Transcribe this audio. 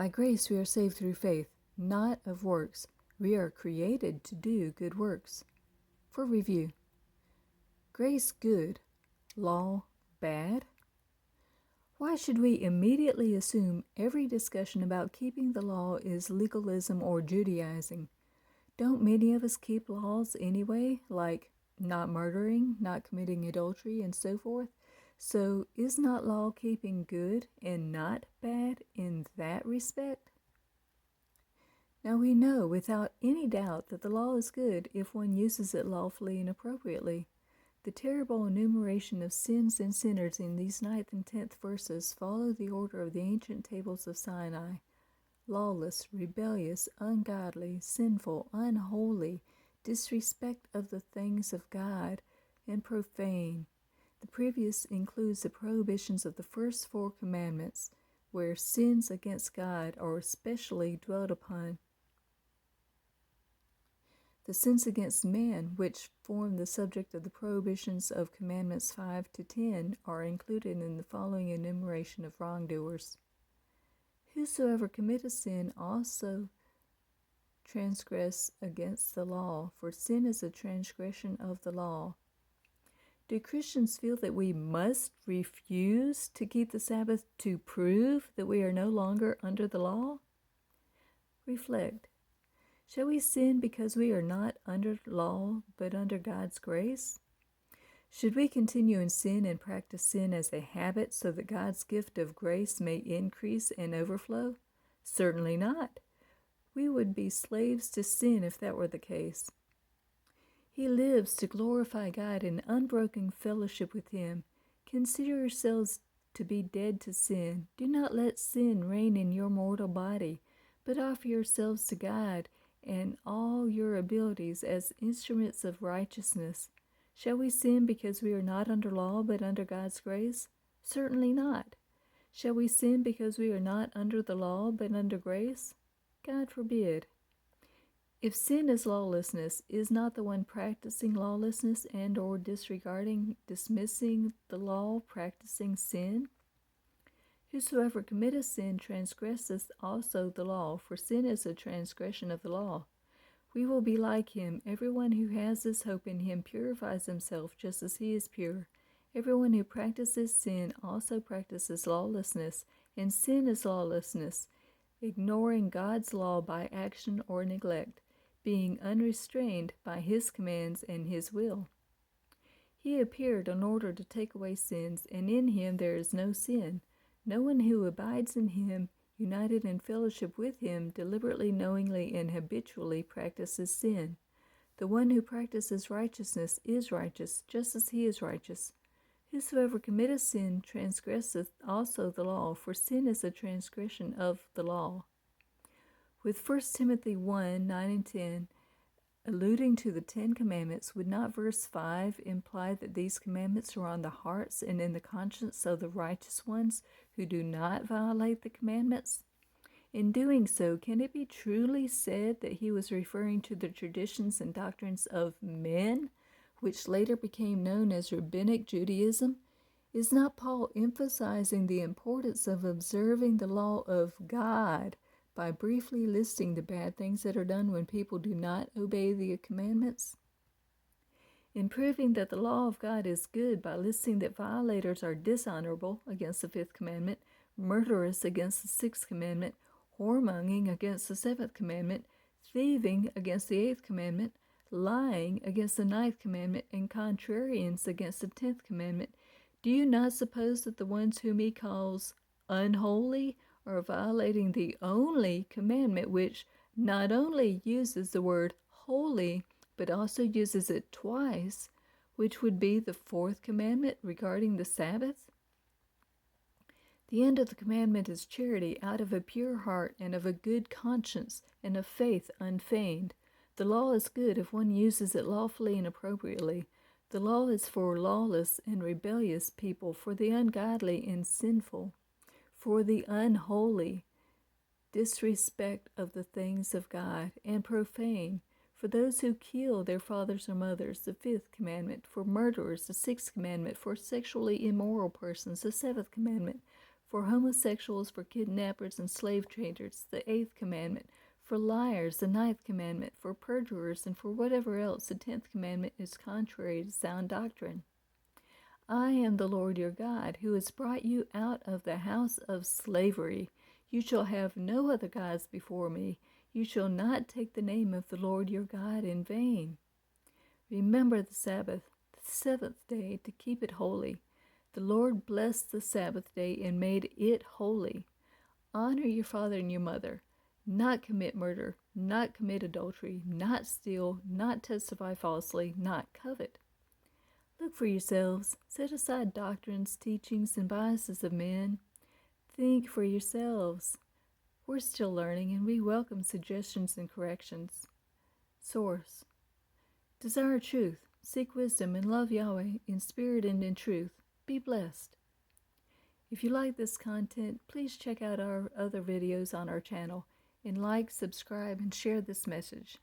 By grace we are saved through faith, not of works. We are created to do good works. For review: grace good, law bad? Why should we immediately assume every discussion about keeping the law is legalism or Judaizing? Don't many of us keep laws anyway, like not murdering, not committing adultery, and so forth? So is not law keeping good and not bad in that respect? Now we know without any doubt that the law is good if one uses it lawfully and appropriately. The terrible enumeration of sins and sinners in these 9th and 10th verses follow the order of the ancient tables of Sinai: lawless, rebellious, ungodly, sinful, unholy, disrespect of the things of God, and profane. The previous includes the prohibitions of the first 4 commandments, where sins against God are especially dwelt upon. The sins against man, which form the subject of the prohibitions of commandments 5 to 10, are included in the following enumeration of wrongdoers. Whosoever committeth sin also transgress against the law, for sin is a transgression of the law. Do Christians feel that we must refuse to keep the Sabbath to prove that we are no longer under the law? Reflect. Shall we sin because we are not under law but under God's grace? Should we continue in sin and practice sin as a habit so that God's gift of grace may increase and overflow? Certainly not. We would be slaves to sin if that were the case. He lives to glorify God in unbroken fellowship with Him. Consider yourselves to be dead to sin. Do not let sin reign in your mortal body, but offer yourselves to God and all your abilities as instruments of righteousness. Shall we sin because we are not under law but under God's grace? Certainly not. Shall we sin because we are not under the law but under grace? God forbid. If sin is lawlessness, is not the one practicing lawlessness and or dismissing the law practicing sin? Whosoever committeth sin transgresseth also the law, for sin is a transgression of the law. We will be like him. Everyone who has this hope in him purifies himself just as he is pure. Everyone who practices sin also practices lawlessness, and sin is lawlessness, ignoring God's law by action or neglect, being unrestrained by His commands and His will. He appeared in order to take away sins, and in Him there is no sin. No one who abides in Him, united in fellowship with Him, deliberately, knowingly, and habitually practices sin. The one who practices righteousness is righteous, just as He is righteous. Whosoever committeth sin transgresseth also the law, for sin is a transgression of the law. With 1 Timothy 1, 9 and 10, alluding to the 10 Commandments, would not verse 5 imply that these commandments are on the hearts and in the conscience of the righteous ones who do not violate the commandments? In doing so, can it be truly said that he was referring to the traditions and doctrines of men, which later became known as Rabbinic Judaism? Is not Paul emphasizing the importance of observing the law of God by briefly listing the bad things that are done when people do not obey the commandments? In proving that the law of God is good by listing that violators are dishonorable against the 5th commandment, murderous against the 6th commandment, whoremongering against the 7th commandment, thieving against the 8th commandment, lying against the 9th commandment, and contrarians against the 10th commandment, do you not suppose that the ones whom he calls unholy are violating the only commandment which not only uses the word holy, but also uses it twice, which would be the 4th commandment regarding the Sabbath? The end of the commandment is charity out of a pure heart and of a good conscience and of faith unfeigned. The law is good if one uses it lawfully and appropriately. The law is for lawless and rebellious people, for the ungodly and sinful, for the unholy, disrespect of the things of God, and profane, for those who kill their fathers or mothers, the 5th commandment, for murderers, the 6th commandment, for sexually immoral persons, the 7th commandment, For homosexuals, for kidnappers and slave traders, the 8th commandment. For liars, the 9th commandment. For perjurers, and for whatever else, the 10th commandment is contrary to sound doctrine. I am the Lord your God, who has brought you out of the house of slavery. You shall have no other gods before me. You shall not take the name of the Lord your God in vain. Remember the Sabbath, the 7th day, to keep it holy. The Lord blessed the Sabbath day and made it holy. Honor your father and your mother. Not commit murder, not commit adultery, not steal, not testify falsely, not covet. Look for yourselves. Set aside doctrines, teachings, and biases of men. Think for yourselves. We're still learning, and we welcome suggestions and corrections. Source: desire truth, seek wisdom, and love Yahweh in spirit and in truth. Be blessed. If you like this content, please check out our other videos on our channel, and like, subscribe, and share this message.